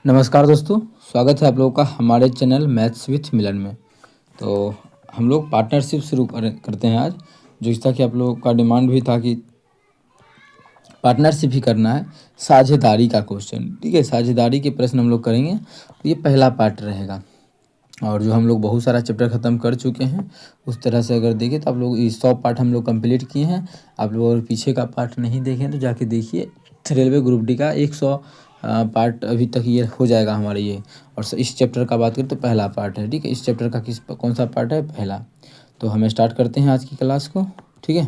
नमस्कार दोस्तों, स्वागत है आप लोगों का हमारे चैनल मैथ्स विथ मिलन में। तो हम लोग पार्टनरशिप शुरू करते हैं आज, जो जैसा कि आप लोगों का डिमांड भी था कि पार्टनरशिप ही करना है। साझेदारी का क्वेश्चन, ठीक है, साझेदारी के प्रश्न हम लोग करेंगे। ये पहला पार्ट रहेगा और जो हम लोग बहुत सारा चैप्टर ख़त्म कर चुके हैं उस तरह से अगर देखें तो आप लोग ये 100 पार्ट हम लोग कंप्लीट किए हैं। आप लोग अगर पीछे का पार्ट नहीं देखें तो जाके देखिए। रेलवे ग्रुप डी का 100 पार्ट अभी तक ये हो जाएगा हमारे ये। और इस चैप्टर का बात करें तो पहला पार्ट है, ठीक है। इस चैप्टर का कौन सा पार्ट है? पहला। तो हम स्टार्ट करते हैं आज की क्लास को, ठीक है।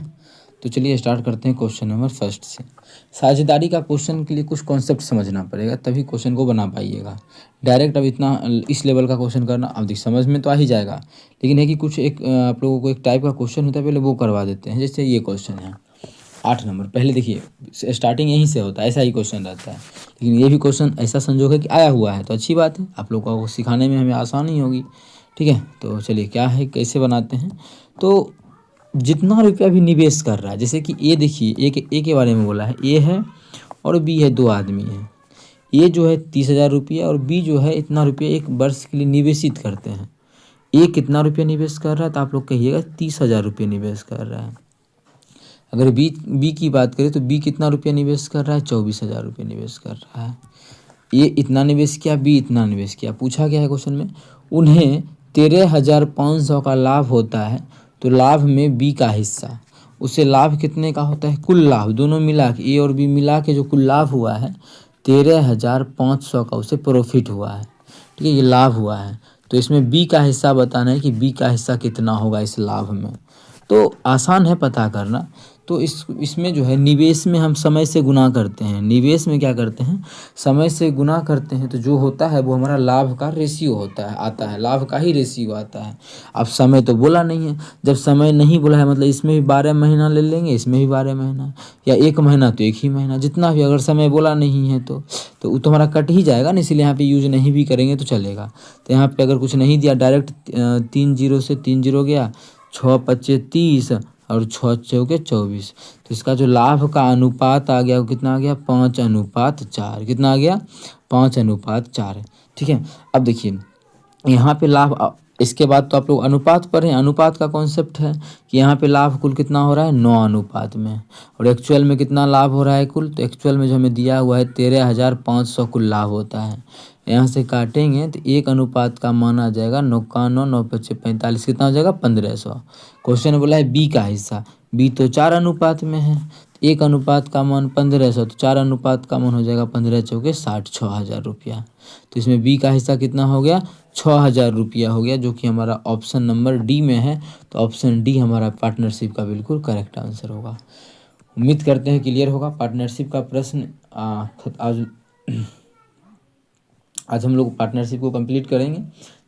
तो चलिए स्टार्ट करते हैं क्वेश्चन नंबर फर्स्ट से। साझेदारी का क्वेश्चन के लिए कुछ कॉन्सेप्ट समझना पड़ेगा, तभी क्वेश्चन को बना पाइएगा। डायरेक्ट अब इतना इस लेवल का क्वेश्चन करना अब देख समझ में तो आ ही जाएगा, लेकिन है कि कुछ एक आप लोगों को एक टाइप का क्वेश्चन होता है, पहले वो करवा देते हैं। जैसे ये क्वेश्चन है 8 नंबर, पहले देखिए स्टार्टिंग यहीं से होता है, ऐसा ही क्वेश्चन रहता है। लेकिन ये भी क्वेश्चन ऐसा संजोग है कि आया हुआ है तो अच्छी बात है, आप लोगों को सिखाने में हमें आसानी होगी, ठीक है। तो चलिए क्या है, कैसे बनाते हैं। तो जितना रुपया भी निवेश कर रहा है, जैसे कि ए देखिए, ए के बारे में बोला है, ए है और बी है, दो आदमी हैं। ए जो है 30,000 रुपया और बी जो है इतना रुपया एक वर्ष के लिए निवेशित करते हैं। ए कितना रुपया निवेश कर रहा है तो आप लोग कहिएगा 30,000 रुपये निवेश कर रहा है। अगर बी की बात करें तो बी कितना रुपया निवेश कर रहा है? 24,000 रुपये निवेश कर रहा है। ए इतना निवेश किया, बी इतना निवेश किया। पूछा क्या है क्वेश्चन में? उन्हें 13,500 का लाभ होता है तो लाभ में बी का हिस्सा, उससे लाभ कितने का होता है? कुल लाभ दोनों मिला के, ए और बी मिला के जो कुल लाभ हुआ है 13,500 का उसे प्रॉफिट हुआ है, ठीक है, ये लाभ हुआ है। तो इसमें बी का हिस्सा बताना है कि बी का हिस्सा कितना होगा इस लाभ में। तो आसान है पता करना। तो इसमें जो है निवेश में हम समय से गुना करते हैं। निवेश में क्या करते हैं? समय से गुना करते हैं, तो जो होता है वो हमारा लाभ का रेशियो होता है, आता है, लाभ का ही रेशियो आता है। अब समय तो बोला नहीं है, जब समय नहीं बोला है मतलब इसमें भी 12 महीना ले लेंगे, इसमें भी 12 महीना, या 1 महीना तो 1 ही महीना, जितना भी। अगर समय बोला नहीं है तो वो तो हमारा कट ही जाएगा ना, इसलिए यहाँ पे यूज नहीं भी करेंगे तो चलेगा। तो यहाँ पे अगर कुछ नहीं दिया, डायरेक्ट 3 जीरो से 3 जीरो गया, 6 पच्चे 30 और 6 चौके 24। तो इसका जो लाभ का अनुपात आ गया वो कितना आ गया? 5:4। कितना आ गया? 5:4, ठीक है। अब देखिए यहाँ पे लाभ, इसके बाद तो आप लोग अनुपात पर हैं। अनुपात का कॉन्सेप्ट है कि यहाँ पे लाभ कुल कितना हो रहा है? 9 अनुपात में। और एक्चुअल में कितना लाभ हो रहा है कुल? तो एक्चुअल में जो हमें दिया हुआ है 13,500 कुल लाभ होता है। यहाँ से काटेंगे तो 1 अनुपात का मान आ जाएगा 99, 9 पच्चे 45, कितना हो जाएगा? 1,500। क्वेश्चन बोला है बी का हिस्सा, बी तो 4 अनुपात में है, 1 अनुपात का मान 1,500, तो 4 अनुपात का मान हो जाएगा 15 चौके 60, 6,000 रुपया। तो इसमें बी का हिस्सा कितना हो गया? 6,000 रुपया हो गया, जो कि हमारा ऑप्शन नंबर डी में है। तो ऑप्शन डी हमारा पार्टनरशिप का बिल्कुल करेक्ट आंसर होगा। उम्मीद करते हैं क्लियर होगा पार्टनरशिप का प्रश्न। आज हम लोग पार्टनरशिप को कंप्लीट करेंगे।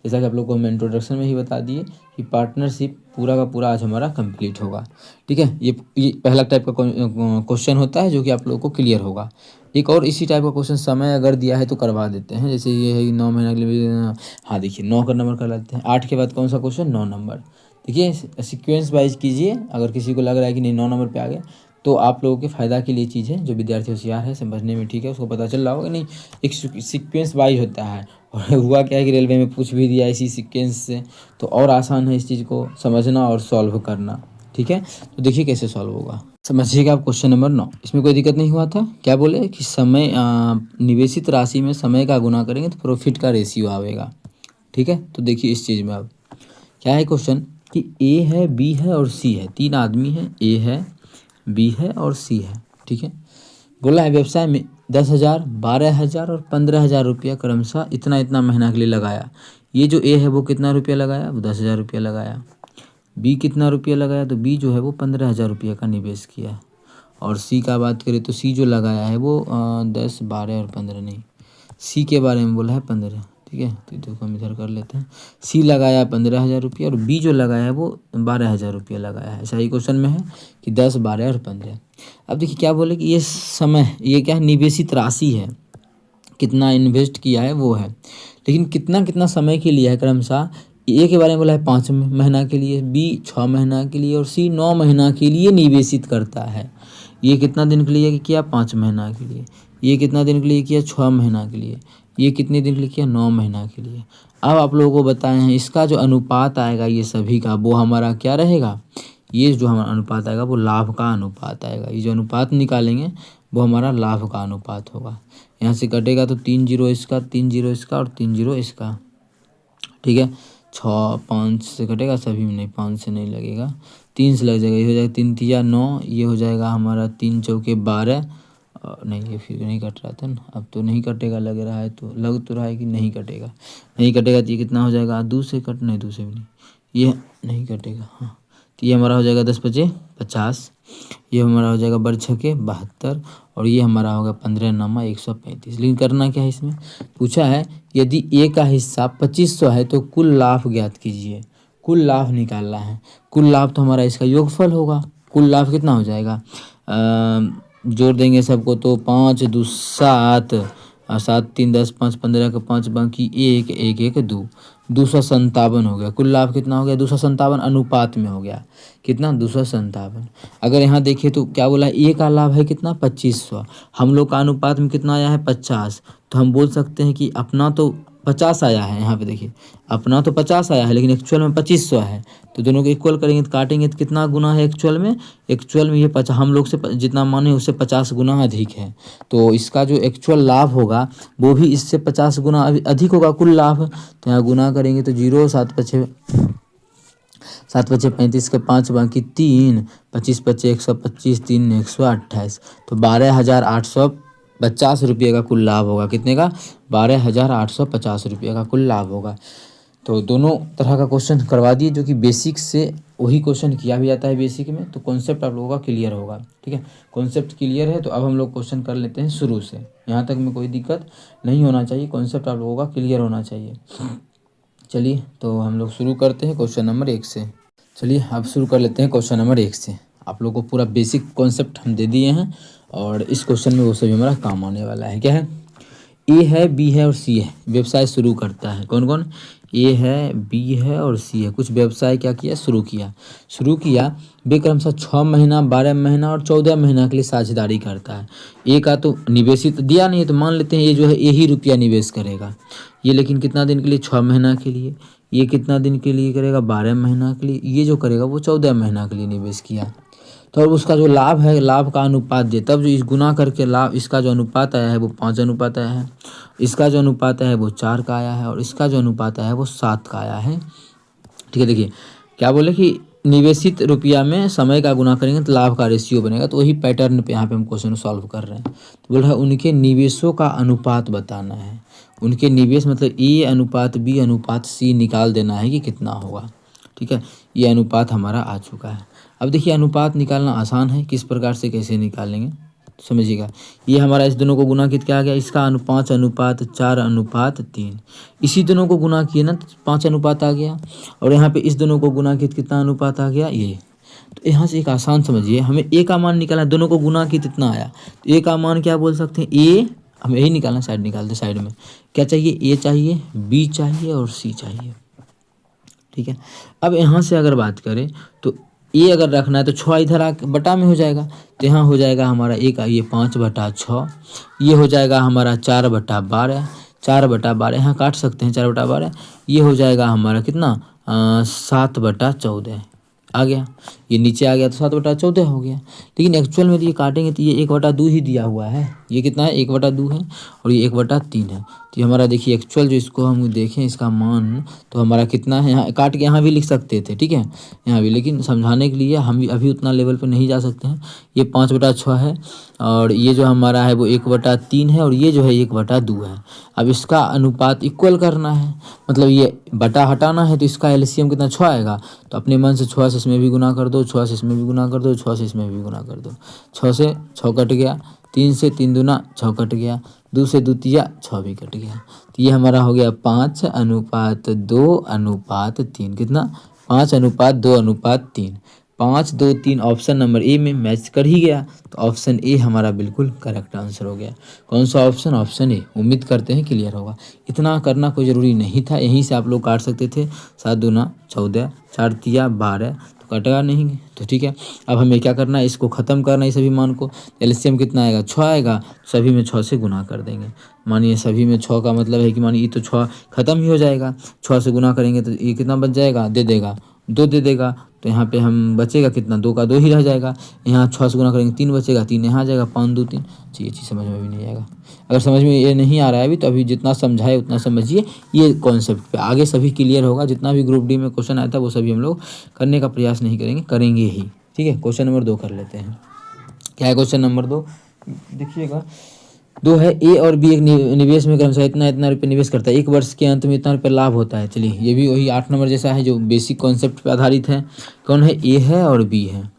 जैसा कि आप लोग को हम इंट्रोडक्शन में ही बता दिए कि पार्टनरशिप पूरा का पूरा आज हमारा कंप्लीट होगा, ठीक है। ये पहला टाइप का क्वेश्चन होता है जो कि आप लोगों को क्लियर होगा। एक और इसी टाइप का क्वेश्चन समय अगर दिया है तो करवा देते हैं। जैसे ये है 9 महीना के लिए, हाँ देखिए 9 का नंबर कर लेते हैं। 8 के बाद कौन सा क्वेश्चन? 9 नंबर। देखिए सीक्वेंस वाइज कीजिए। अगर किसी को लग रहा है कि नहीं 9 नंबर पे आ गया, तो आप लोगों के फ़ायदा के लिए चीज़ है, जो विद्यार्थी होशियार है, समझने में ठीक है, उसको पता चल रहा होगा नहीं, एक सीक्वेंस वाइज होता है। और हुआ क्या है कि रेलवे में पूछ भी दिया इसी सीक्वेंस से, तो और आसान है इस चीज़ को समझना और सॉल्व करना, ठीक है। तो देखिए कैसे सॉल्व होगा, समझिएगा आप। क्वेश्चन नंबर 9, इसमें कोई दिक्कत नहीं हुआ था। क्या बोले कि समय निवेशित राशि में समय का गुना करेंगे तो प्रॉफिट का रेशियो आएगा, ठीक है। तो देखिए इस चीज़ में अब क्या है क्वेश्चन कि ए है, बी है और सी है, 3 आदमी हैं, ए है, बी है और सी है, ठीक है। बोला है व्यवसाय में 10,000, 12,000 और 15,000 रुपया क्रमशः इतना इतना महीना के लिए लगाया। ये जो ए है वो कितना रुपया लगाया? वो 10,000 रुपया लगाया। बी कितना रुपया लगाया? तो बी जो है वो 15,000 रुपया का निवेश किया। और सी का बात करें तो सी जो लगाया है वो 10, 12 और 15 नहीं, सी के बारे में बोला है 15, ठीक है। तो देखो हम इधर कर लेते हैं। सी लगाया 15,000 रुपया और बी जो लगाया है वो 12,000 रुपया लगाया है। ऐसा ही क्वेश्चन में है कि 10, 12 और 15। अब देखिए क्या बोले कि ये समय, ये क्या है? निवेशित राशि है, कितना इन्वेस्ट किया है वो है, लेकिन कितना कितना समय के लिए है क्रमशः। ए के बारे में बोला है 5 महीना के लिए, बी 6 महीना के लिए और सी 9 महीना के लिए निवेशित करता है। ये कितना दिन के लिए किया? 5 महीना के लिए। ये कितना दिन के लिए किया, 6 महीना के लिए। ये कितने दिन के लिए किया, 9 महीना के लिए। अब आप लोगों को बताए हैं इसका जो अनुपात आएगा ये सभी का, वो हमारा क्या रहेगा, ये जो हमारा अनुपात आएगा वो लाभ का अनुपात आएगा। ये जो अनुपात निकालेंगे वो हमारा लाभ का अनुपात होगा। यहाँ से कटेगा तो 3 जीरो इसका, 3 जीरो इसका और 3 जीरो इसका, ठीक है। 6 5 से कटेगा सभी में, नहीं 5 से नहीं लगेगा, 3 से लग जाएगा। ये हो जाएगा 3 तिया 9, ये हो जाएगा हमारा 3 चौके 12, नहीं ये फिर नहीं कट रहा था ना, अब तो नहीं कटेगा, लग रहा है तो लग तो रहा है कि नहीं कटेगा, नहीं कटेगा तो ये कितना हो जाएगा, 2 से कट, नहीं 2 से भी नहीं, ये नहीं कटेगा, हाँ। तो ये हमारा हो जाएगा 10 पचे 50, ये हमारा हो जाएगा 12 छके 72, और ये हमारा होगा 15 नमा 135। लेकिन करना क्या है, इसमें पूछा है यदि ए का हिस्सा 2500 है तो कुल लाभ ज्ञात कीजिए। कुल लाभ निकालना है, कुल लाभ तो हमारा इसका योगफल होगा। कुल लाभ कितना हो जाएगा, जोड़ देंगे सबको तो 5 2 7 और 7 3 10 5 15 का 5 बाकी 1 1 1 2, 257 हो गया। कुल लाभ कितना हो गया, 257 अनुपात में हो गया, कितना 257। अगर यहाँ देखिए तो क्या बोला, ए का लाभ है कितना 2500, हम लोग का अनुपात में कितना आया है 50, तो हम बोल सकते हैं कि अपना तो 50 आया है, यहाँ पे देखिए अपना तो 50 आया है लेकिन एक्चुअल में 2500 है, तो दोनों को इक्वल करेंगे तो काटेंगे तो कितना गुना है एक्चुअल में, एक्चुअल में ये हम लोग से जितना माने उससे 50 गुना अधिक है। तो इसका जो एक्चुअल लाभ होगा वो भी इससे 50 गुना अधिक होगा कुल लाभ। तो यहाँ गुना करेंगे तो 0 7 पचे 35 के 5 बाकी 3 25 पचे 125 3 128, तो 12,850 रुपये का कुल लाभ होगा। कितने का, 12,850 रुपये का कुल लाभ होगा। तो दोनों तरह का क्वेश्चन करवा दिए, जो कि बेसिक से वही क्वेश्चन किया भी जाता है बेसिक में, तो कॉन्सेप्ट आप लोगों का क्लियर होगा, ठीक है। कॉन्सेप्ट क्लियर है तो अब हम लोग क्वेश्चन कर लेते हैं शुरू से, यहाँ तक में कोई दिक्कत नहीं होना चाहिए, कॉन्सेप्ट आप लोगों का क्लियर होना चाहिए। चलिए तो हम लोग शुरू करते हैं क्वेश्चन नंबर 1 से। चलिए अब शुरू कर लेते हैं क्वेश्चन नंबर 1 से। आप लोगों को पूरा बेसिक कॉन्सेप्ट हम दे दिए हैं और इस क्वेश्चन में वो सभी हमारा काम आने वाला है। क्या है, ए है, बी है और सी है, व्यवसाय शुरू करता है। कौन कौन, ए है, बी है और सी है, कुछ व्यवसाय क्या किया, शुरू किया। वे क्रमशः 6 महीना 12 महीना और 14 महीना के लिए साझेदारी करता है। ए का तो निवेशित दिया नहीं है, तो मान लेते हैं ये जो है यही रुपया निवेश करेगा, ये लेकिन कितना दिन के लिए, 6 महीना के लिए। ये कितना दिन के लिए करेगा, 12 महीना के लिए। ये जो करेगा वो 14 महीना के लिए निवेश किया। तो अब उसका जो लाभ है, लाभ का अनुपात दे, तब जो इस गुना करके लाभ, इसका जो अनुपात आया है वो 5 अनुपात आया है, इसका जो अनुपात आया है वो 4 का आया है, और इसका जो अनुपात आया है वो 7 का आया है, ठीक है। देखिए क्या बोले कि निवेशित रुपया में समय का गुना करेंगे तो लाभ का रेशियो बनेगा, तो वही पैटर्न पे यहाँ पे हम क्वेश्चन सॉल्व कर रहे हैं। तो बोल रहा है उनके निवेशों का अनुपात बताना है, उनके निवेश मतलब ए अनुपात बी अनुपात सी निकाल देना है कि कितना होगा, ठीक है। ये अनुपात हमारा आ चुका है। अब देखिए अनुपात निकालना आसान है, किस प्रकार से कैसे निकालेंगे समझिएगा। ये हमारा इस दोनों को गुना कित क्या आ गया, इसका 5 अनुपात 4 अनुपात 3, इसी दोनों को गुना किए ना तो 5 अनुपात आ गया, और यहाँ पे इस दोनों को गुना किए कितना अनुपात आ गया, ये। तो यहाँ से एक आसान समझिए, हमें ए का मान निकालना, दोनों को गुना किए कितना आया, तो ए का मान क्या बोल सकते हैं, ए हमें यही निकालना, साइड निकालते साइड में क्या चाहिए, ए चाहिए, बी चाहिए और सी चाहिए, ठीक है। अब यहाँ से अगर बात करें तो ए अगर रखना है तो 6 इधर आ बटा में हो जाएगा, तो यहाँ हो जाएगा हमारा ए का ये 5/6, ये हो जाएगा हमारा 4/12, 4/12 यहाँ काट सकते हैं 4/12, ये हो जाएगा हमारा कितना 7/14 आ गया, ये नीचे आ गया तो 7/14 हो गया। लेकिन एक्चुअल में तो ये काटेंगे तो ये 1/2 ही दिया हुआ है, ये कितना है 1/2 है और ये 1/3 है। तो ये हमारा देखिए एक्चुअल जो इसको हम देखें इसका मान तो हमारा कितना है, यहाँ काट के यहाँ भी लिख सकते थे, ठीक है यहाँ भी, लेकिन समझाने के लिए हम भी अभी उतना लेवल पर नहीं जा सकते हैं। ये 5/6 है और ये जो हमारा है वो 1/3 है और ये जो है 1/2 है। अब इसका अनुपात इक्वल करना है, मतलब ये बटा हटाना है, तो इसका एलसीएम कितना 6 आएगा, तो अपने मन से 6 से इसमें भी गुना कर दो, 6 से इसमें भी गुना कर दो, 6 से इसमें भी गुना कर दो, 6 से 6 कट गया, 3 से 3 दूना 6 कट गया, 2 से 2 तिया 6 भी कट गया। तो ये हमारा हो गया 5/2/3, कितना 5/2/3, 5 2 3 ऑप्शन नंबर ए में मैच कर ही गया, तो ऑप्शन ए हमारा बिल्कुल करेक्ट आंसर हो गया। कौन सा ऑप्शन, ऑप्शन ए। उम्मीद करते हैं क्लियर होगा, इतना करना कोई ज़रूरी नहीं था, यहीं से आप लोग काट सकते थे, 7 दूना 14, 4 तिया 12, तो कटेगा नहीं, तो ठीक है। अब हमें क्या करना है, इसको ख़त्म करना है सभी मान को। एलसीएम कितना आएगा, 6 आएगा, सभी में 6 से गुना कर देंगे। मानिए सभी में 6 का मतलब है कि मानिए ये तो 6 ख़त्म ही हो जाएगा, 6 से गुना करेंगे तो ये कितना बच जाएगा, दे देगा 2 दे देगा। तो यहाँ पे हम बचेगा कितना, 2 का 2 ही रह जाएगा। यहाँ 6 से गुना करेंगे 3 बचेगा, 3 यहाँ आ जाएगा, 5 2 3। ये चीज़ समझ में भी नहीं आएगा। अगर समझ में ये नहीं आ रहा है अभी, तो अभी जितना समझाए उतना समझिए ये कॉन्सेप्ट पे, आगे सभी क्लियर होगा। जितना भी ग्रुप डी में क्वेश्चन आया था वो सभी हम लोग करने का प्रयास नहीं करेंगे, करेंगे ही, ठीक है। क्वेश्चन नंबर 2 कर लेते हैं। क्या है क्वेश्चन नंबर 2, देखिएगा। 2 है, ए और बी एक निवेश में क्रमशः इतना इतना रुपये निवेश करता है, 1 वर्ष के अंत में इतना रुपये लाभ होता है। चलिए ये भी वही 8 नंबर जैसा है जो बेसिक कॉन्सेप्ट पे आधारित है। कौन है, ए है और बी है।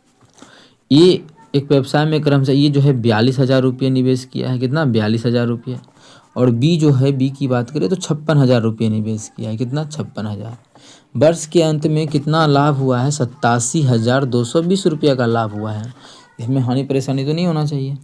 ए एक व्यवसाय में क्रमशः ये जो है 42,000 रुपये निवेश किया है, कितना, 42,000 रुपये। और बी जो है, बी की बात करें तो 56,000 रुपये निवेश किया है, कितना, 56,000। वर्ष के अंत में कितना लाभ हुआ है, 87,220 रुपये का लाभ हुआ है। इसमें हानि परेशानी तो नहीं होना चाहिए, तो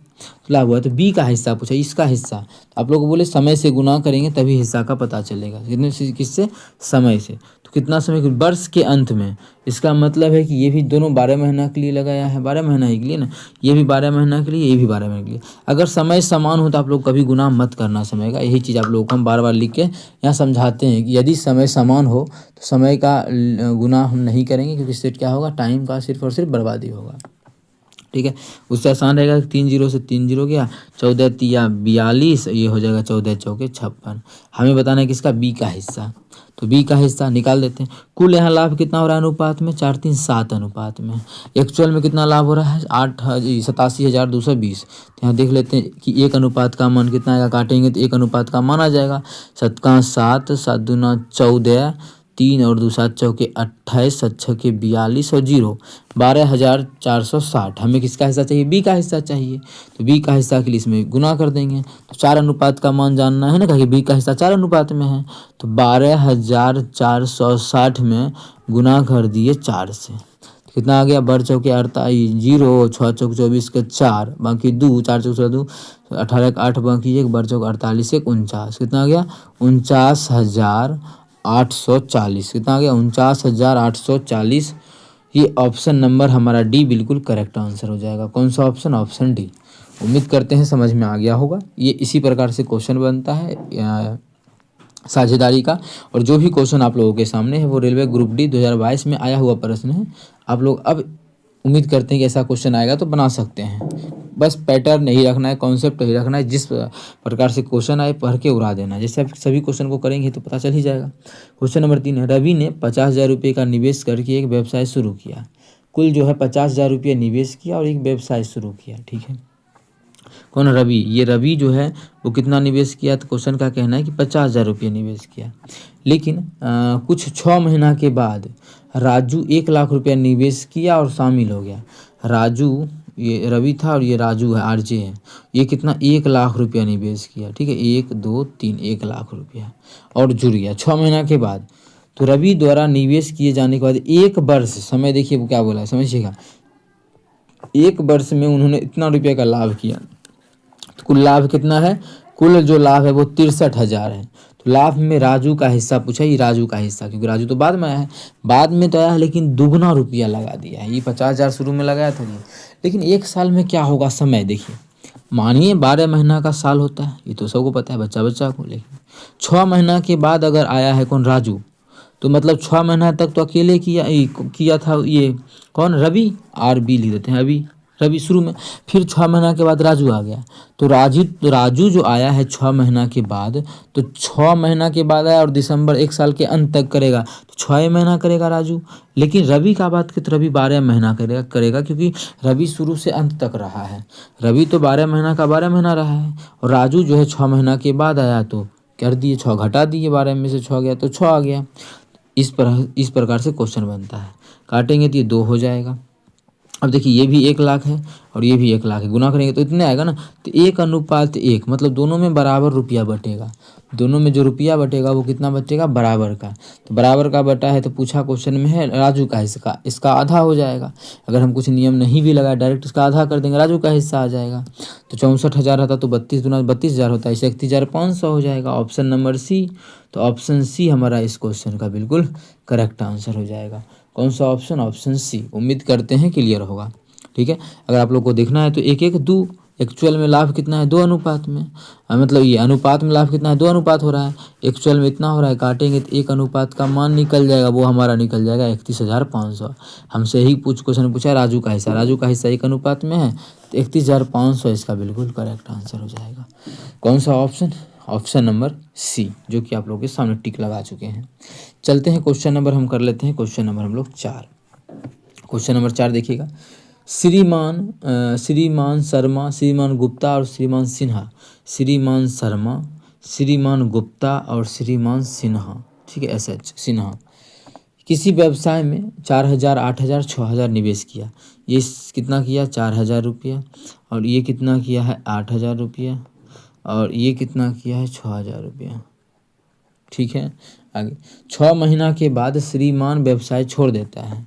लाभ हुआ है। तो बी का हिस्सा पूछा, इसका हिस्सा तो आप लोग बोले समय से गुना करेंगे तभी हिस्सा का पता चलेगा। कितने से, किससे, समय से। तो कितना समय, वर्ष के अंत में, इसका मतलब है कि ये भी दोनों 12 महीना के लिए लगाया है, 12 महीना ही के लिए ना, ये भी 12 महीना के लिए, ये भी 12 महीने के लिए। अगर समय समान हो तो आप लोग कभी गुना मत करना समय का, यही चीज़ आप लोगों को हम बार बार लिख के यहाँ समझाते हैं कि यदि समय समान हो तो समय का गुना हम नहीं करेंगे, क्योंकि इससे क्या होगा, टाइम का सिर्फ और सिर्फ बर्बादी होगा, ठीक है। उससे आसान रहेगा कि 3 0 से 3 0 गया, 14 तिया 42, ये हो जाएगा 14 चौके 56। हमें बताना है किसका, बी का हिस्सा। तो बी का हिस्सा निकाल देते हैं। कुल यहाँ लाभ कितना हो रहा है अनुपात में, 4:3:7 अनुपात में। एक्चुअल में कितना लाभ हो रहा है, 87,220। तो यहाँ देख लेते हैं कि 1 अनुपात का मान कितना आएगा, काटेंगे तो 1 अनुपात का मान आ जाएगा। 7 का 7, 7 दूना 14, 3 और 2 7 चौके 28, 7 छके 42 और 0 12,460। हमें किसका हिस्सा चाहिए, बी का हिस्सा चाहिए। तो बी का हिस्सा के लिए इसमें गुना कर देंगे। तो 4 अनुपात का मान जानना है ना, कि बी का हिस्सा 4 अनुपात में है। तो 12,460 में गुना कर दिए 4 से, तो कितना आ गया, बर चौके 48, 0 6 चौक 24 के 4, बाकी 2 4 चौक 2 18 8 बाकी 1, बर चौक 48 1 49, कितना आ गया, 49,840। कितना आ गया, 49,840। ये ऑप्शन नंबर हमारा डी बिल्कुल करेक्ट आंसर हो जाएगा। कौन सा ऑप्शन, ऑप्शन डी। उम्मीद करते हैं समझ में आ गया होगा। ये इसी प्रकार से क्वेश्चन बनता है साझेदारी का। और जो भी क्वेश्चन आप लोगों के सामने है वो रेलवे ग्रुप डी 2022 में आया हुआ प्रश्न है। आप लोग अब उम्मीद करते हैं कि ऐसा क्वेश्चन आएगा तो बना सकते हैं। बस पैटर्न नहीं रखना है, कॉन्सेप्ट नहीं रखना है, जिस प्रकार से क्वेश्चन आए पढ़ के उड़ा देना है। जैसे आप सभी क्वेश्चन को करेंगे तो पता चल ही जाएगा। क्वेश्चन नंबर 3 है, रवि ने 50,000 रुपये का निवेश करके एक व्यवसाय शुरू किया। कुल जो है 50,000 रुपये निवेश किया और एक व्यवसाय शुरू किया, ठीक है। कौन, रवि। ये रवि जो है वो कितना निवेश किया, तो क्वेश्चन का कहना है कि 50,000 रुपये निवेश किया। लेकिन कुछ 6 महीना के बाद राजू 1 लाख रुपया निवेश किया और शामिल हो गया। राजू, ये रवि था और ये राजू है, आरजे है। ये कितना, 1 लाख रुपया निवेश किया, ठीक है, 1 2 3 1 लाख रुपया और जुड़ गया 6 महीना के बाद। तो रवि द्वारा निवेश किए जाने के बाद 1 वर्ष, समय देखिए वो क्या बोला है, समझिएगा। 1 वर्ष में उन्होंने इतना रुपये का लाभ किया। तो कुल लाभ कितना है, कुल जो लाभ है वो 63,000 है। तो लाभ में राजू का हिस्सा पूछा, ये राजू का हिस्सा, क्योंकि राजू तो बाद में आया है, बाद में तो आया है, लेकिन दुगना रुपया लगा दिया है। ये 50,000 शुरू में लगाया था, लेकिन 1 साल में क्या होगा, समय देखिए। मानिए 12 महीना का साल होता है, ये तो सबको पता है, बच्चा बच्चा को। लेकिन 6 महीना के बाद अगर आया है कौन, राजू, तो मतलब 6 महीना तक तो अकेले किया था ये कौन, रवि। आर बी लिख देते हैं, अभी रवि शुरू में। फिर 6 महीना के बाद राजू आ गया। तो राजू जो आया है 6 महीना के बाद, तो 6 महीना के बाद आया और दिसंबर 1 साल के अंत तक करेगा, तो 6 महीना करेगा राजू। लेकिन रवि का बात की तो रवि 12 महीना करेगा, क्योंकि रवि शुरू से अंत तक रहा है। रवि तो 12 महीना का 12 महीना रहा है, और राजू जो है 6 महीना के बाद आया, तो कर दिए 6 घटा दिए, 12 में से 6 गया तो 6 आ गया। इस प्रकार से क्वेश्चन बनता है। काटेंगे तो ये 2 हो जाएगा। अब देखिए ये भी 1 लाख है और ये भी 1 लाख है, गुना करेंगे तो इतने आएगा ना। तो 1:1, मतलब दोनों में बराबर रुपया बटेगा। दोनों में जो रुपया बटेगा वो कितना बचेगा, बराबर का। तो बराबर का बटा है, तो पूछा क्वेश्चन में है राजू का हिस्सा, इसका आधा हो जाएगा। अगर हम कुछ नियम नहीं भी लगाए, डायरेक्ट इसका आधा कर देंगे, राजू का हिस्सा आ जाएगा। तो 64,000 रहता तो 32 दूना 32,000 होता है, इसे 31,500 हो जाएगा। Option number C. तो ऑप्शन सी हमारा इस क्वेश्चन का बिल्कुल करेक्ट आंसर हो जाएगा। कौन सा ऑप्शन? Option C. उम्मीद करते हैं क्लियर होगा। ठीक है, अगर आप लोग को देखना है तो 1:2 एक्चुअल में लाभ कितना है? 2 अनुपात में। मतलब ये अनुपात में लाभ कितना है? 2 अनुपात हो रहा है। एक्चुअल में इतना हो रहा है, काटेंगे तो 1 अनुपात का मान निकल जाएगा, वो हमारा निकल जाएगा 31,500। हमसे ही क्वेश्चन पूछा राजू का हिस्सा, राजू का हिस्सा 1 अनुपात में है, तो 31,500 इसका बिल्कुल करेक्ट आंसर हो जाएगा। कौन सा ऑप्शन? ऑप्शन नंबर सी, जो कि आप लोगों के सामने टिक लगा चुके हैं। चलते हैं क्वेश्चन नंबर हम कर लेते हैं, क्वेश्चन नंबर हम लोग 4। क्वेश्चन नंबर 4 देखिएगा। श्रीमान शर्मा, श्रीमान गुप्ता और श्रीमान सिन्हा। श्रीमान शर्मा, श्रीमान गुप्ता और श्रीमान सिन्हा, ठीक है, SH सिन्हा, किसी व्यवसाय में 4,000, 8,000, 6,000 निवेश किया। ये कितना किया? 4,000 रुपया। और ये कितना किया है? 8,000 रुपया। और ये कितना किया है? 6,000 रुपया। ठीक है, आगे 6 महीना के बाद श्रीमान व्यवसाय छोड़ देता है।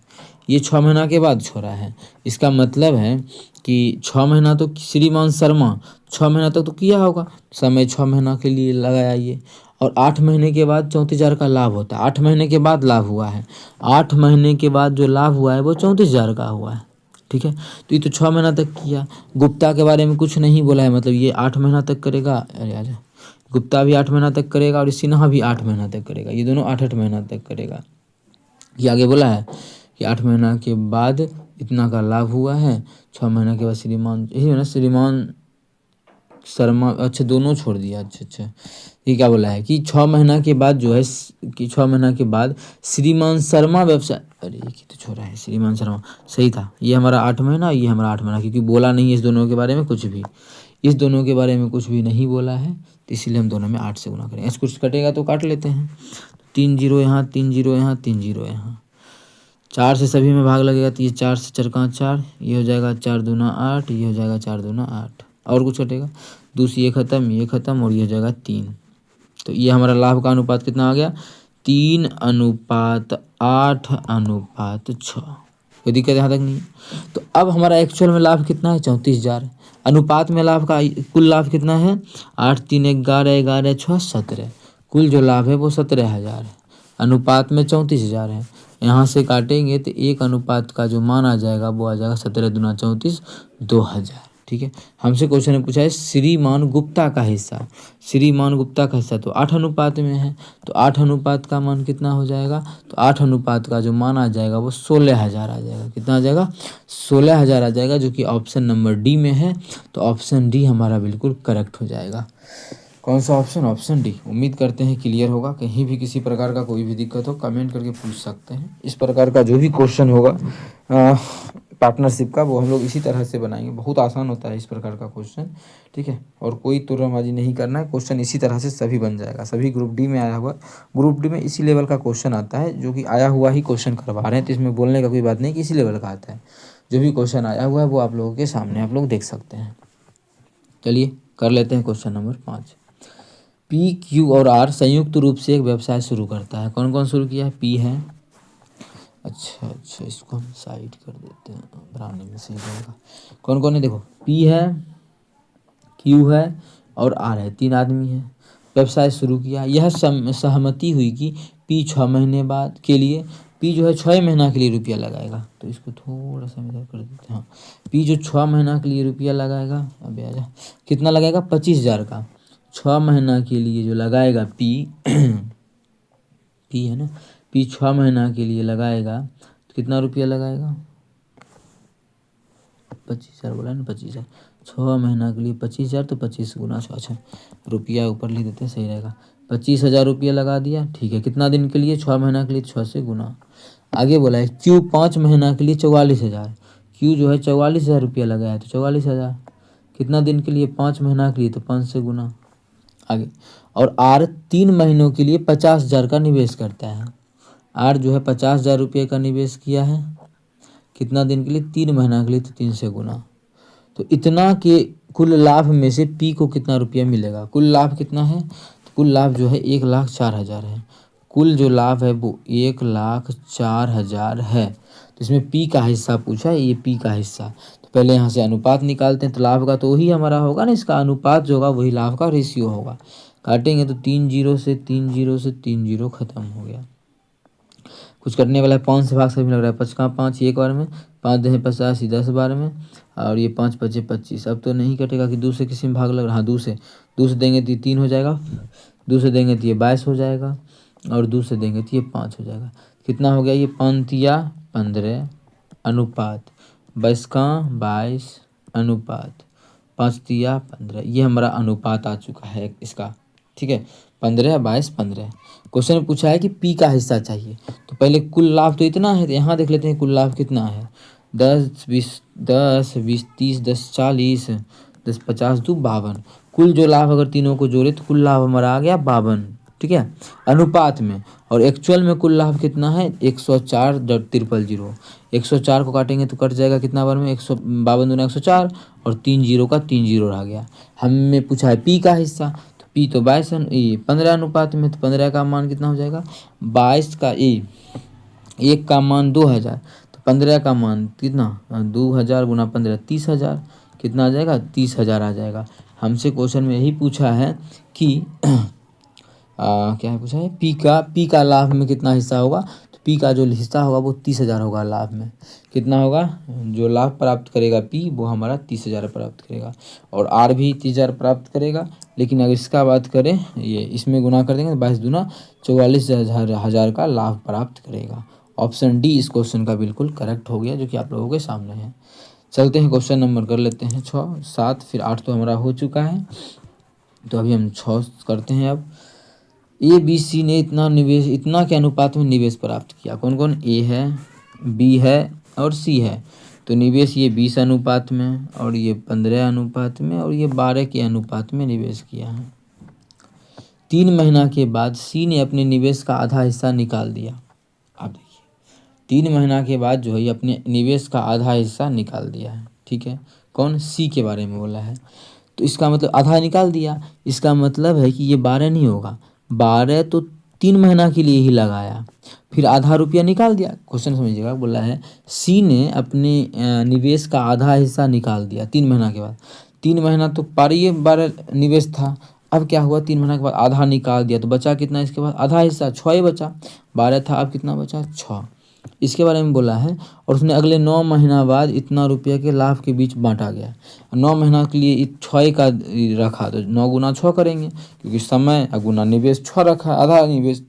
ये 6 महीना के बाद छोड़ा है, इसका मतलब है कि 6 महीना तो श्रीमान शर्मा 6 महीना तक तो किया होगा, समय 6 महीना के लिए लगाया ये, और 8 महीने के बाद 34,000 का लाभ होता है। 8 महीने के बाद लाभ हुआ है, 8 महीने के बाद जो लाभ हुआ है वो 34,000 का हुआ है। ठीक है, तो ये तो 6 महीना तक किया। गुप्ता के बारे में कुछ नहीं बोला है, मतलब ये 8 महीना तक करेगा। अरे आजा, गुप्ता भी 8 महीना तक करेगा और सिन्हा भी 8 महीना तक करेगा, ये दोनों 8-8 महीना तक करेगा। ये आगे बोला है कि 8 महीना के बाद इतना का लाभ हुआ है, 6 महीना के बाद श्रीमान, यही है ना, श्रीमान शर्मा, अच्छा दोनों छोड़ दिया। अच्छा, ये क्या बोला है कि 6 महीना के बाद जो है, कि 6 महीना के बाद श्रीमान शर्मा व्यवसाय, अरे ये तो छोड़ा है, श्रीमान शर्मा सही था, ये हमारा 8 महीना, ये हमारा 8 महीना, क्योंकि बोला नहीं है इस दोनों के बारे में कुछ भी, इस दोनों के बारे में कुछ भी नहीं बोला है, तो इसीलिए हम दोनों में 8 से गुना करेंगे। कुछ कटेगा तो काट लेते हैं, 3 0 यहाँ, 3 0 यहाँ, 3 0 यहाँ, 4 से सभी में भाग लगेगा, तो ये 4 से 4 का 4, ये हो जाएगा 4 दूना 8, ये हो जाएगा 4 दूना 8, और कुछ कटेगा, दूसरी ये खत्म और ये हो जाएगा 3। तो ये हमारा लाभ का अनुपात कितना आ गया? 3:8:6। कोई दिक्कत यहाँ तक नहीं। तो अब हमारा एक्चुअल में लाभ कितना है? 34,000। अनुपात में लाभ का कुल लाभ कितना है? 8 3 11 11 6 17। कुल जो लाभ है वो 17,000 है, अनुपात में 34,000 है। यहाँ से काटेंगे तो 1 अनुपात का जो मान आ जाएगा वो आ जाएगा 17 दूना 34, 2,000। ठीक है, हमसे क्वेश्चन ने पूछा है श्रीमान गुप्ता का हिस्सा। श्रीमान गुप्ता का हिस्सा तो 8 अनुपात में है, तो 8 अनुपात का मान कितना हो जाएगा? तो 8 अनुपात का जो मान आ जाएगा वो 16,000 आ जाएगा। कितना आ जाएगा? 16,000 आ जाएगा, जो कि ऑप्शन नंबर डी में है। तो ऑप्शन डी हमारा बिल्कुल करेक्ट हो जाएगा। कौन सा ऑप्शन? Option D. उम्मीद करते हैं क्लियर होगा। कहीं भी किसी प्रकार का कोई भी दिक्कत हो कमेंट करके पूछ सकते हैं। इस प्रकार का जो भी क्वेश्चन होगा पार्टनरशिप का, वो हम लोग इसी तरह से बनाएंगे। बहुत आसान होता है इस प्रकार का क्वेश्चन, ठीक है, और कोई तुर्राबाजी नहीं करना है। क्वेश्चन इसी तरह से सभी बन जाएगा। सभी ग्रुप डी में आया हुआ, ग्रुप डी में इसी लेवल का क्वेश्चन आता है, जो कि आया हुआ ही क्वेश्चन करवा रहे हैं, तो इसमें बोलने का कोई बात नहीं कि इसी लेवल का आता है। जो भी क्वेश्चन आया हुआ है वो आप लोगों के सामने आप लोग देख सकते हैं। चलिए कर लेते हैं क्वेश्चन नंबर 5। पी, क्यू और आर संयुक्त रूप से एक व्यवसाय शुरू करता है। कौन कौन शुरू किया है? पी है, अच्छा, इसको हम साइड कर देते हैं, बनाने में सही रहेगा। कौन कौन है? देखो, पी है, क्यू है और आर है, 3 आदमी है। व्यवसाय शुरू किया, यह सहमति हुई कि पी 6 महीने बाद के लिए, पी जो है 6 महीना के लिए रुपया लगाएगा। तो इसको थोड़ा सा इधर कर देते हैं। हाँ, पी जो 6 महीना के लिए रुपया लगाएगा, अबे आजा, कितना लगाएगा? 25,000 का। 6 महीना के लिए जो लगाएगा पी पी है ना, पी 6 महीना के लिए लगाएगा तो कितना रुपया लगाएगा? 25,000 बोला ना, 25,000। 6 महीना के लिए 25,000, तो 25 गुना 6, अच्छा रुपया ऊपर लिख देते हैं, सही रहेगा। 25,000 रुपया लगा दिया, ठीक है। कितना दिन के लिए? 6 महीना के लिए, 6 से गुना। आगे बोला है क्यू 5 महीना के लिए 44,000। क्यू जो है 44,000 रुपया लगाया, तो 44,000। कितना दिन के लिए? 5 महीना के लिए, तो 5 से गुना। आगे, और आर 3 महीनों के लिए 50,000 का निवेश करता है। आर जो है 50,000 रुपये का निवेश किया है, कितना दिन के लिए? 3 महीना के लिए, तो 3 से गुना। तो इतना के कुल लाभ में से पी को कितना रुपया मिलेगा? कुल लाभ कितना है? तो कुल लाभ जो है 1,04,000 है। कुल जो लाभ है वो 1,04,000 है। तो इसमें पी का हिस्सा पूछा है, ये पी का हिस्सा। तो पहले यहाँ से अनुपात निकालते हैं, तो लाभ का तो वही हमारा होगा ना, इसका अनुपात जो होगा वही लाभ का रेशियो होगा। काटेंगे तो 3 0 से 3 0 से 3 0 खत्म हो गया। कुछ कटने वाला है, 5 से भाग सभी लग रहा है, 5 का 5 एक बार में, 5 दहे 50 ये 10 बार में, और ये 5 पचे 25। अब तो नहीं कटेगा कि 2 से किसी में भाग लग रहा, हाँ 2 से देंगे तो ये 3 हो जाएगा, 2 से देंगे तो ये 22 हो जाएगा, और 2 से देंगे तो ये 5 हो जाएगा। कितना हो गया ये 5 15 अनुपात 22 का 22 अनुपात 5 15, ये हमारा अनुपात आ चुका है इसका। ठीक है, 15 22 15। क्वेश्चन में पूछा है कि पी का हिस्सा चाहिए, तो पहले कुल लाभ तो इतना है, तो यहाँ देख लेते हैं कुल लाभ कितना है। 10 20 10 20 30 10 40 10 50 2 52। कुल जो लाभ अगर तीनों को जोड़े तो कुल लाभ हमारा आ गया 52। ठीक है, अनुपात में। और एक्चुअल में कुल लाभ कितना है 104.000। 104 को काटेंगे तो कट जाएगा कितना बार में 152 दूना 104, और 3 जीरो का 3 जीरो रह गया। हमें पूछा है पी का हिस्सा, तो पी तो 22 15 अनुपात में, तो 15 का मान कितना हो जाएगा 22 का 1 का मान 2000, तो 15 का मान कितना 2000 गुना 15 30,000, कितना आ जाएगा 30,000 आ जाएगा। हमसे क्वेश्चन में यही पूछा है कि क्या है पूछा है पी का लाभ में कितना हिस्सा होगा, तो पी का जो हिस्सा होगा वो 30,000 होगा। लाभ में कितना होगा, जो लाभ प्राप्त करेगा पी वो हमारा 30,000 प्राप्त करेगा, और आर भी 30,000 प्राप्त करेगा। लेकिन अगर इसका बात करें, ये इसमें गुना कर देंगे तो 22 दूना 44,000 का लाभ प्राप्त करेगा। ऑप्शन डी इस क्वेश्चन का बिल्कुल करेक्ट हो गया, जो कि आप लोगों के सामने है। चलते हैं क्वेश्चन नंबर कर लेते हैं 6 7 फिर 8 तो हमारा हो चुका है, तो अभी हम 6 करते हैं। अब ए बी सी ने इतना के अनुपात में निवेश प्राप्त किया। कौन कौन, ए है, बी है और सी है। तो निवेश ये 20 अनुपात में, और ये 15 अनुपात में, और ये 12 के अनुपात में निवेश किया है। 3 महीना के बाद सी ने अपने निवेश का आधा हिस्सा निकाल दिया। आप देखिए 3 महीना के बाद जो है अपने निवेश का आधा हिस्सा निकाल दिया है। ठीक है, कौन, सी के बारे में बोला है। तो इसका मतलब आधा निकाल दिया, इसका मतलब है कि ये 12 नहीं होगा, 12 तो 3 महीना के लिए ही लगाया, फिर आधा रुपया निकाल दिया। क्वेश्चन समझिएगा, बोला है सी ने अपने निवेश का आधा हिस्सा निकाल दिया 3 महीना के बाद। 3 महीना तो पारिये 12 निवेश था, अब क्या हुआ 3 महीना के बाद आधा निकाल दिया, तो बचा कितना इसके बाद आधा हिस्सा 6 ही बचा। 12 था, अब कितना बचा 6, इसके बारे में बोला है। और उसने अगले 9 महीना बाद इतना रुपया के लाभ के बीच बांटा गया। 9 महीना के लिए 6 का रखा, तो 9 गुना 6 करेंगे, क्योंकि समय गुना निवेश 6 रखा, आधा निवेश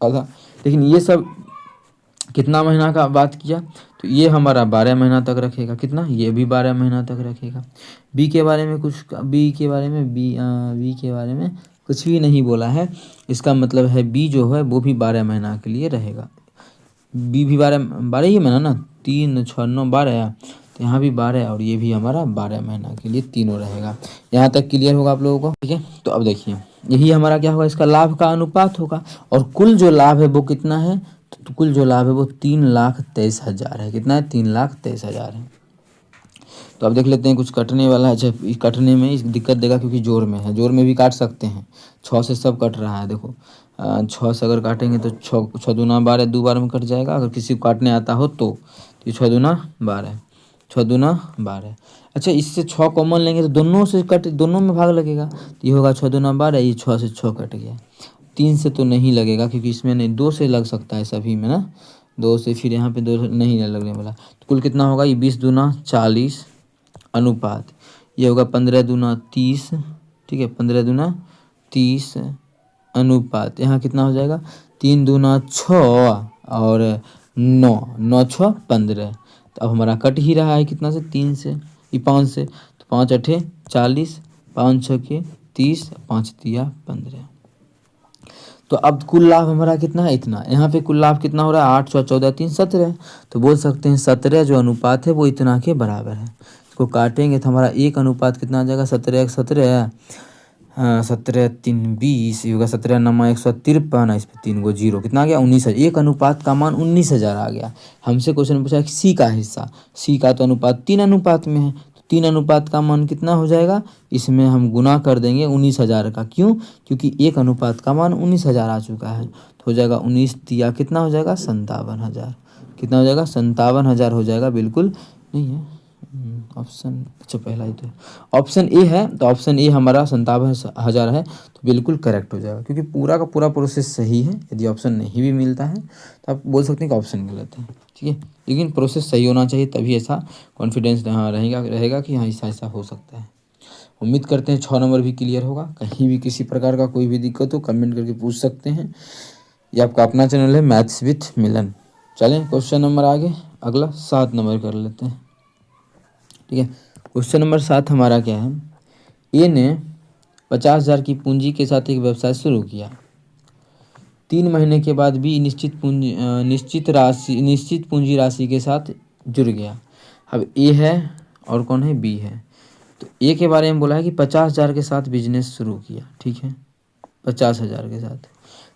आधा। लेकिन ये सब कितना महीना का बात किया, तो ये हमारा 12 महीना तक रखेगा। कितना, ये भी 12 महीना तक रखेगा। बी के बारे में कुछ भी नहीं बोला है, इसका मतलब है बी जो है वो भी 12 महीना के लिए रहेगा। बी भी 12 ही महीना ना, 3 6 9 12, तो यहाँ भी 12, और ये भी हमारा 12 महीना के लिए तीनों रहेगा। यहाँ तक क्लियर होगा आप लोगों को। ठीक है, तो अब देखिए यही हमारा क्या होगा, इसका लाभ का अनुपात होगा। और कुल जो लाभ है वो कितना है, तो कुल जो लाभ है वो 3,23,000 है। कितना है 3,23,000 है। तो अब देख लेते हैं कुछ कटने वाला है। अच्छा, कटने में इस दिक्कत देगा क्योंकि जोर में है, जोर में भी काट सकते हैं। 6 से सब कट रहा है, देखो 6 से अगर काटेंगे तो 6 दूना 12 2 बार में कट जाएगा। अगर किसी को काटने आता हो तो ये 6 दूना 12 6 दूना 12। अच्छा, इससे 6 कॉमन लेंगे तो दोनों में भाग लगेगा, तो ये होगा 6 दूना 12, ये 6 से 6 कट गया। 3 से तो नहीं लगेगा, क्योंकि इसमें नहीं, 2 से लग सकता है सभी में ना, 2 से, फिर यहाँ पे 2 नहीं लगने वाला। तो कुल कितना होगा, ये 20 दूना 40 अनुपात, ये होगा 15 दूना 30। ठीक है, 15 दूना 30 अनुपात, यहाँ कितना हो जाएगा 3 दूना 6 और 9 6 15। तो अब हमारा कट ही रहा है कितना से, 3 से, ये 5 से, तो 5 8 40, 5 6 30, 5 3 15। तो अब कुल लाभ हमारा कितना है, इतना। यहाँ पे कुल लाभ कितना हो रहा है 8 6 14 3 17। तो बोल सकते हैं 17 जो अनुपात है वो इतना के बराबर है। इसको काटेंगे तो हमारा एक अनुपात कितना आ जाएगा, 17 1 17, 17 3 20, ये होगा 17 9 153, इस पर 3 गो जीरो, कितना आ गया 19,000। एक अनुपात का मान 19,000 आ गया। हमसे क्वेश्चन पूछा कि सी का हिस्सा, सी का तो अनुपात 3 अनुपात में है, तो 3 अनुपात का मान कितना हो जाएगा, इसमें हम गुना कर देंगे 19,000 का। क्यों, क्योंकि एक अनुपात का मान 19,000 आ चुका है, तो हो जाएगा 19 दिया कितना हो जाएगा 57,000। कितना हो जाएगा 57,000 हो जाएगा, बिल्कुल नहीं है ऑप्शन अच्छा पहला ही तो है, ऑप्शन ए है, तो ऑप्शन ए हमारा 57,000 है, तो बिल्कुल करेक्ट हो जाएगा, क्योंकि पूरा का पूरा प्रोसेस सही है। यदि ऑप्शन नहीं भी मिलता है तो आप बोल सकते हैं कि ऑप्शन गलत है, ठीक है, लेकिन प्रोसेस सही होना चाहिए, तभी ऐसा कॉन्फिडेंस हाँ रहेगा कि हाँ ऐसा ऐसा हो सकता है। उम्मीद करते हैं 6 नंबर भी क्लियर होगा। कहीं भी किसी प्रकार का कोई भी दिक्कत हो कमेंट करके पूछ सकते हैं। ये आपका अपना चैनल है मैथ्स विथ मिलन। चलें क्वेश्चन नंबर आगे, अगला 7 नंबर कर लेते हैं, ठीक है। क्वेश्चन नंबर 7 हमारा क्या है, ए ने 50,000 की पूंजी के साथ एक व्यवसाय शुरू किया। 3 महीने के बाद बी निश्चित पूंजी राशि के साथ जुड़ गया। अब ए है और कौन है, बी है। तो ए के बारे में बोला है कि 50,000 के साथ बिजनेस शुरू किया, ठीक है, 50,000 के साथ।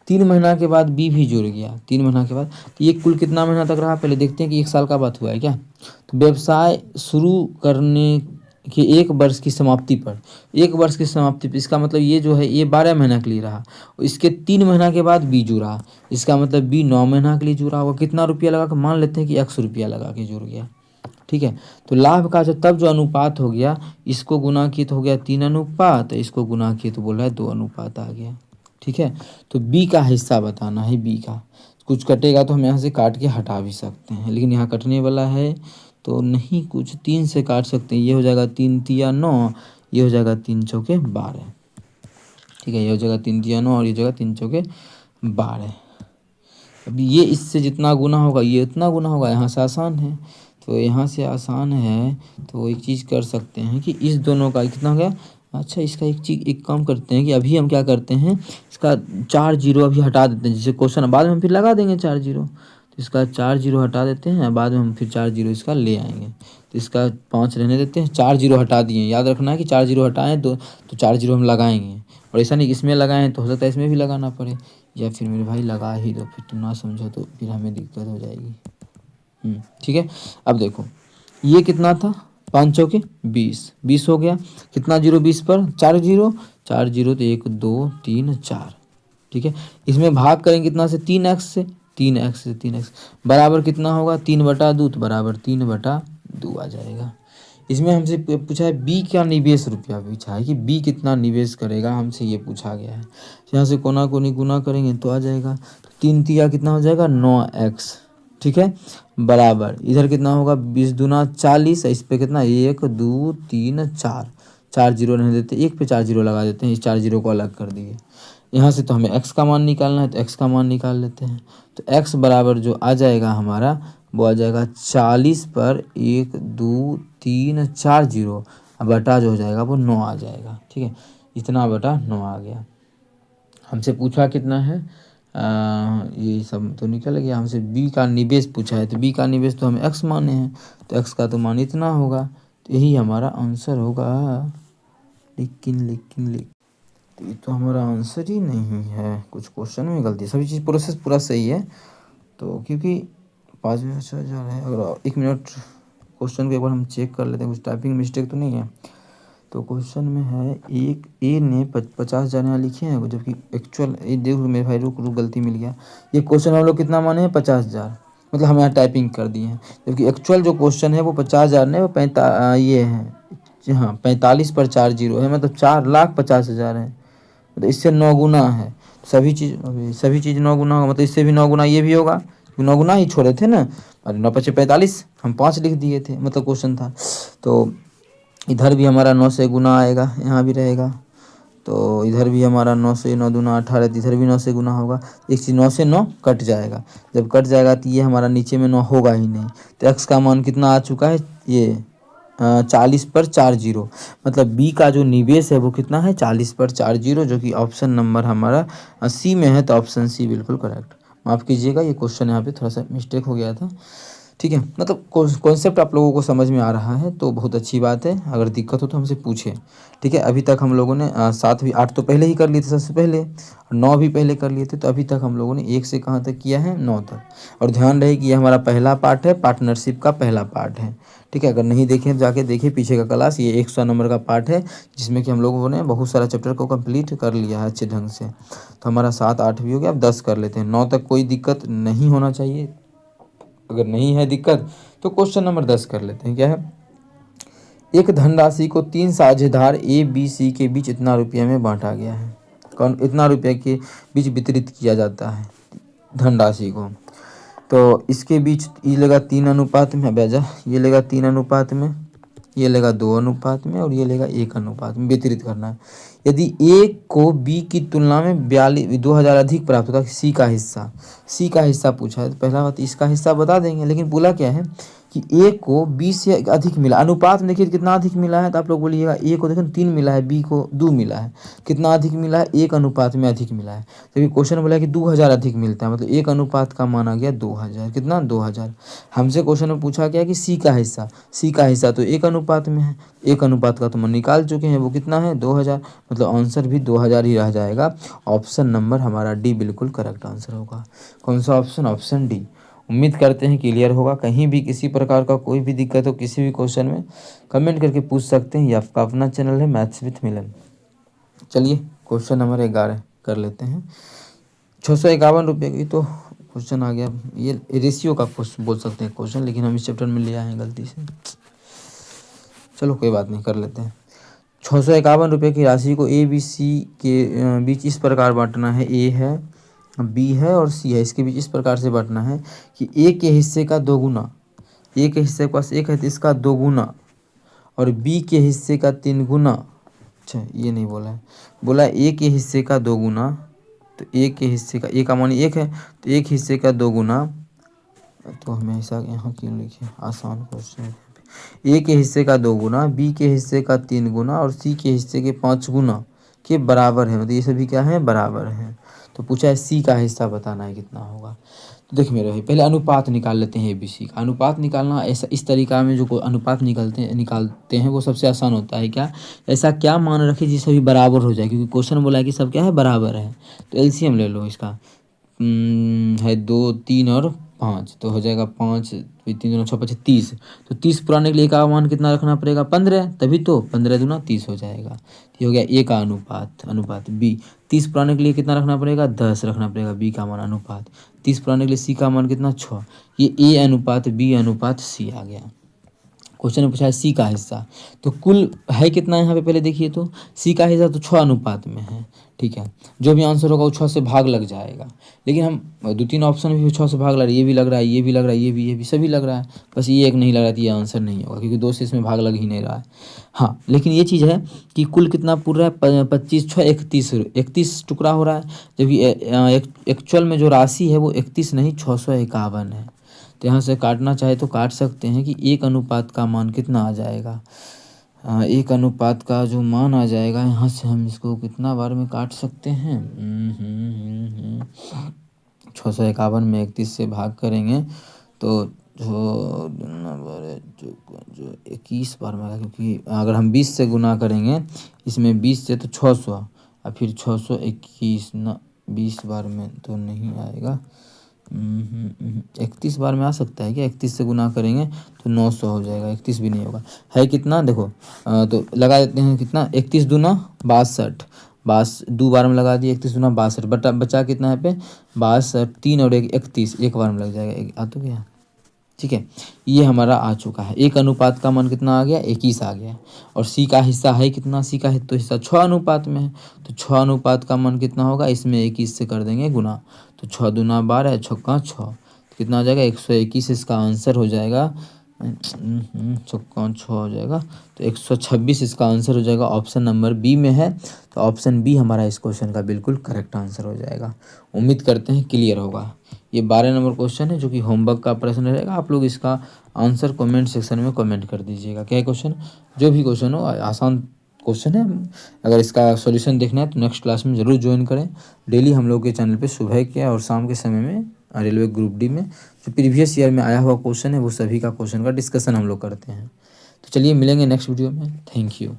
3 महीना के बाद बी भी जुड़ गया, 3 महीना के बाद। तो ये कुल कितना महीना तक रहा, पहले देखते हैं कि 1 साल का बात हुआ है क्या। तो व्यवसाय शुरू करने के 1 वर्ष की समाप्ति पर, 1 वर्ष की समाप्ति पर, इसका मतलब ये जो है ये 12 महीना के लिए रहा। इसके 3 महीना के बाद बी जुड़ा, इसका मतलब बी 9 महीना के लिए जुड़ा होगा। कितना रुपया लगा के, मान लेते हैं कि 100 रुपया लगा के जुड़ गया, ठीक है। तो लाभ का जो अनुपात हो गया, इसको गुना किए तो हो गया 3 अनुपात, इसको गुना किए तो बोल रहा है 2 अनुपात आ गया, ठीक है। तो बी का हिस्सा बताना है, बी का। कुछ कटेगा तो हम यहाँ से काट के हटा भी सकते हैं, लेकिन यहाँ कटने वाला है तो नहीं, कुछ 3 से काट सकते हैं। ये हो जाएगा 3 तिया 9, ये हो जाएगा 3 चौके 12, ठीक है। ये हो जाएगा 3 तिया 9 और ये हो जाएगा 3 चौके 12। अब ये इससे जितना गुना होगा ये उतना गुना होगा, यहाँ से आसान है, तो यहाँ से आसान है तो एक चीज़ कर सकते हैं कि इस दोनों का कितना हो गया। अच्छा इसका एक काम करते हैं कि अभी हम क्या करते हैं, इसका 4 जीरो अभी हटा देते हैं, जैसे क्वेश्चन बाद में हम फिर लगा देंगे 4 जीरो, तो इसका 4 जीरो हटा देते हैं, बाद में हम फिर 4 जीरो इसका ले आएंगे। तो इसका 5 रहने देते हैं, 4 जीरो हटा दिए। याद रखना है कि 4 जीरो हटाएँ तो 4 जीरो हम लगाएंगे, और ऐसा नहीं इसमें लगाएं तो हो सकता है इसमें भी लगाना पड़े, या फिर मेरे भाई लगा ही दो, फिर तुम ना समझो तो फिर हमें दिक्कत हो जाएगी। ठीक है। अब देखो ये कितना था, 5 चौके 20, 20 हो गया। कितना जीरो 20 पर, 4 जीरो, 4 जीरो तो 1 2 3 4, ठीक है। इसमें भाग करेंगे कितना से, 3x से, 3x से 3x बराबर कितना होगा, 3/2, तो बराबर 3/2 आ जाएगा। इसमें हमसे पूछा है बी क्या निवेश रुपया पूछा है कि बी कितना निवेश करेगा, हमसे ये पूछा गया है। यहाँ से कोना कोनी गुना करेंगे तो आ जाएगा, तो 3 तिया कितना हो जाएगा 9x, ठीक है, बराबर इधर कितना होगा 20 दूना 40, इस पे कितना 1 2 3 4, 4 जीरो रहने देते, 1 पे 4 जीरो लगा देते हैं, इस 4 जीरो को अलग कर दिए। यहाँ से तो हमें x का मान निकालना है, तो x का मान निकाल लेते हैं। तो x बराबर जो आ जाएगा हमारा वो आ जाएगा 40 पर 1 2 3 4 जीरो, बटा जो हो जाएगा वो 9 आ जाएगा, ठीक है। इतना बटा 9 आ गया। हमसे पूछा कितना है, ये सब तो निकल गया। हमसे बी का निवेश पूछा है, तो बी का निवेश तो हमें x माने हैं, तो x का तो मान इतना होगा, तो यही हमारा आंसर होगा। लेकिन तो ये तो हमारा आंसर ही नहीं है, कुछ क्वेश्चन में गलती। सभी चीज़ प्रोसेस पूरा सही है, तो क्योंकि 5,000 है। अगर 1 मिनट क्वेश्चन को एक बार हम चेक कर लेते हैं, कुछ टाइपिंग मिस्टेक तो नहीं है। तो क्वेश्चन में है एक ए ने 50,000 यहाँ लिखे हैं, जबकि एक्चुअल ये देखो मेरे भाई रुक गलती मिल गया। ये क्वेश्चन हम लोग कितना माने हैं 50,000, मतलब हम यहाँ टाइपिंग कर दिए हैं, जबकि एक्चुअल जो क्वेश्चन है वो 50,000 नहीं, वो ये है जी हाँ 45 पर 4 जीरो है, मतलब 4,50,000 है, मतलब इससे 9 गुना है। सभी चीज़ 9 गुना होगा, मतलब इससे भी 9 गुना ये भी होगा, 9 गुना ही छोड़े थे ना, अरे 9 पचे 45, हम 5 लिख दिए थे, मतलब क्वेश्चन था। तो इधर भी हमारा 9 से गुना आएगा, यहाँ भी रहेगा, तो इधर भी हमारा 9 से 9 दूना 18, तो इधर भी 9 से गुना होगा। एक चीज़ 9 से 9 कट जाएगा, जब कट जाएगा तो ये हमारा नीचे में 9 होगा ही नहीं। तो x का मान कितना आ चुका है, ये 40 पर 4 जीरो, मतलब बी का जो निवेश है वो कितना है 40 पर 4 जीरो, जो कि ऑप्शन नंबर हमारा सी में है। तो ऑप्शन सी बिल्कुल करेक्ट। माफ़ कीजिएगा ये क्वेश्चन यहाँ पे थोड़ा सा मिस्टेक हो गया था, ठीक है। मतलब कॉन्सेप्ट आप लोगों को समझ में आ रहा है तो बहुत अच्छी बात है। अगर दिक्कत हो तो हमसे पूछें, ठीक है। अभी तक हम लोगों ने 7 भी 8 तो पहले ही कर लिए थे सबसे पहले, 9 भी पहले कर लिए थे, तो अभी तक हम लोगों ने 1 से कहाँ तक किया है 9 तक। और ध्यान रहे कि ये हमारा पहला पार्ट है, पार्टनरशिप का पहला पार्ट है, ठीक है। अगर नहीं देखें तो जाके देखिए पीछे का क्लास, ये 100 नंबर का पार्ट है, जिसमें कि हम लोगों ने बहुत सारा चैप्टर को कंप्लीट कर लिया है अच्छे ढंग से। तो हमारा 7 8 भी हो गया, अब 10 कर लेते हैं। 9 तक कोई दिक्कत नहीं होना चाहिए, अगर नहीं है दिक्कत तो क्वेश्चन नंबर 10 कर लेते हैं। क्या है एक धनराशि को 3 साझेदार ए बी सी के बीच इतना रुपये में बांटा गया है। कौन इतना रुपये के बीच वितरित किया जाता है धनराशि को। तो इसके बीच ये लेगा 3 अनुपात में, बेजा ये लेगा 3 अनुपात में, ये लेगा 2 अनुपात में और ये लेगा 1 अनुपात में वितरित करना है। यदि ए को बी की तुलना में 2000 अधिक प्राप्त होता है, सी का हिस्सा पूछा है तो पहला बात इसका हिस्सा बता देंगे। लेकिन बोला क्या है कि ए को बी से अधिक मिला, अनुपात में देखिए कितना अधिक मिला है, तो आप लोग बोलिएगा ए को देखो 3 मिला है, बी को 2 मिला है, कितना अधिक मिला है 1 अनुपात में अधिक मिला है। जबकि क्वेश्चन बोला है कि 2000 अधिक मिलता है, मतलब 1 अनुपात का माना गया 2000, कितना 2000। हमसे क्वेश्चन में पूछा गया कि सी का हिस्सा तो 1 अनुपात में है, 1 अनुपात का तो हम निकाल चुके हैं, वो कितना है 2000, मतलब आंसर भी 2000 ही रह जाएगा। ऑप्शन नंबर हमारा डी बिल्कुल करेक्ट आंसर होगा। कौन सा ऑप्शन? Option D. उम्मीद करते हैं क्लियर होगा। कहीं भी किसी प्रकार का कोई भी दिक्कत हो किसी भी क्वेश्चन में कमेंट करके पूछ सकते हैं। ये आपका अपना चैनल है मैथ्स विथ मिलन। चलिए क्वेश्चन नंबर 11 कर लेते हैं। 651 रुपये की तो क्वेश्चन आ गया, ये रेशियो का क्वेश्चन बोल सकते हैं क्वेश्चन, लेकिन हम इस चैप्टर में ले आए हैं गलती से। चलो कोई बात नहीं, कर लेते हैं। 651 रुपये की राशि को ए बी सी के बीच इस प्रकार बांटना है, ए है बी है और सी है, इसके बीच इस प्रकार से बांटना है कि ए के हिस्से का 2 गुना, ए के हिस्से के पास 1 है तो इसका 2 गुना, और बी के हिस्से का 3 गुना। अच्छा ये नहीं बोला है, बोला ए के हिस्से का 2 गुना, तो ए के हिस्से का, ए का मान 1 है तो 1 हिस्से का 2 गुना, तो हमेशा यहाँ क्यों लिखे, आसान क्वेश्चन है। ए के हिस्से का 2 गुना, बी के हिस्से का 3 गुना और सी के हिस्से के 5 गुना के बराबर है, मतलब ये सभी क्या है बराबर है। तो पूछा है सी का हिस्सा बताना है कितना होगा। तो देख मेरे भाई पहले अनुपात निकाल लेते हैं ए बी सी का। अनुपात निकालना ऐसा इस तरीका में जो अनुपात निकालते हैं वो सबसे आसान होता है। क्या ऐसा क्या मान रखे जिससे सभी बराबर हो जाए, क्योंकि क्वेश्चन बोला है कि सब क्या है बराबर है। तो एलसीएम ले लो इसका, है 2 3 और 5, तो हो जाएगा 5 3 दूना 6 5 30। तो 30 पुराने के लिए का मान कितना रखना पड़ेगा 15, तभी तो 15 दूना 30 हो जाएगा। ये हो गया ए का अनुपात बी। 30 पुराने के लिए कितना रखना पड़ेगा 10 रखना पड़ेगा, बी का मान अनुपात। 30 पुराने के लिए सी का मान कितना 6, ये ए अनुपात बी अनुपात सी आ गया। क्वेश्चन में पूछा है सी का हिस्सा, तो कुल है कितना यहाँ पे पहले देखिए, तो सी का हिस्सा तो 6 अनुपात में है, ठीक है। जो भी आंसर होगा वो 6 से भाग लग जाएगा। लेकिन हम 2-3 ऑप्शन भी 6 से भाग लग रहा है, ये भी लग रहा है, ये भी लग रहा है, ये भी सभी लग रहा है, बस ये एक नहीं लग रहा है, तो ये आंसर नहीं होगा क्योंकि 2 से इसमें भाग लग ही नहीं रहा है। हाँ लेकिन ये चीज़ है कि कुल कितना पूरा है 25 6 31 टुकड़ा हो रहा है, जबकि एक्चुअल में जो राशि है वो 31 नहीं 651 है। तो यहाँ से काटना चाहे तो काट सकते हैं कि 1 अनुपात का मान कितना आ जाएगा। 1 अनुपात का जो मान आ जाएगा यहाँ से हम इसको कितना बार में काट सकते हैं, 651 में 31 से भाग करेंगे तो जो 21 बार में आएगा, क्योंकि अगर हम 20 से गुना करेंगे इसमें 20 से तो 600 और फिर 621 ना 20 बार में तो नहीं आएगा। 31 बार में आ सकता है क्या, 31 से गुना करेंगे तो 900 हो जाएगा, 31 भी नहीं होगा। है कितना देखो, तो लगा देते हैं कितना 31 दूना 62 2 बार में लगा दिए, 31 दूना 62 बचा कितना है पे 62 3 और 31 एक बार में लग जाएगा, आ तो गया ठीक है। ये हमारा आ चुका है। 1 अनुपात का मान कितना आ गया 21 आ गया, और सी का हिस्सा है कितना, सी का हिस्सा 6 अनुपात में है, तो 6 अनुपात का मान कितना होगा, इसमें 21 से कर देंगे गुना, तो 6 दूना 12 6 6 कितना हो जाएगा 121, इसका आंसर हो जाएगा 6 हो जाएगा, तो 126 इसका आंसर हो जाएगा। ऑप्शन नंबर बी में है, तो ऑप्शन बी हमारा इस क्वेश्चन का बिल्कुल करेक्ट आंसर हो जाएगा। उम्मीद करते हैं क्लियर होगा। ये 12 नंबर क्वेश्चन है जो कि होमवर्क का प्रश्न रहेगा। आप लोग इसका आंसर कमेंट सेक्शन में कमेंट कर दीजिएगा। क्या क्वेश्चन, जो भी क्वेश्चन हो आसान क्वेश्चन है। अगर इसका सॉल्यूशन देखना है तो नेक्स्ट क्लास में ज़रूर ज्वाइन करें। डेली हम लोग के चैनल पे सुबह के और शाम के समय में रेलवे ग्रुप डी में जो प्रीवियस ईयर में आया हुआ क्वेश्चन है वो सभी का क्वेश्चन का डिस्कशन हम लोग करते हैं। तो चलिए मिलेंगे नेक्स्ट वीडियो में। Thank you.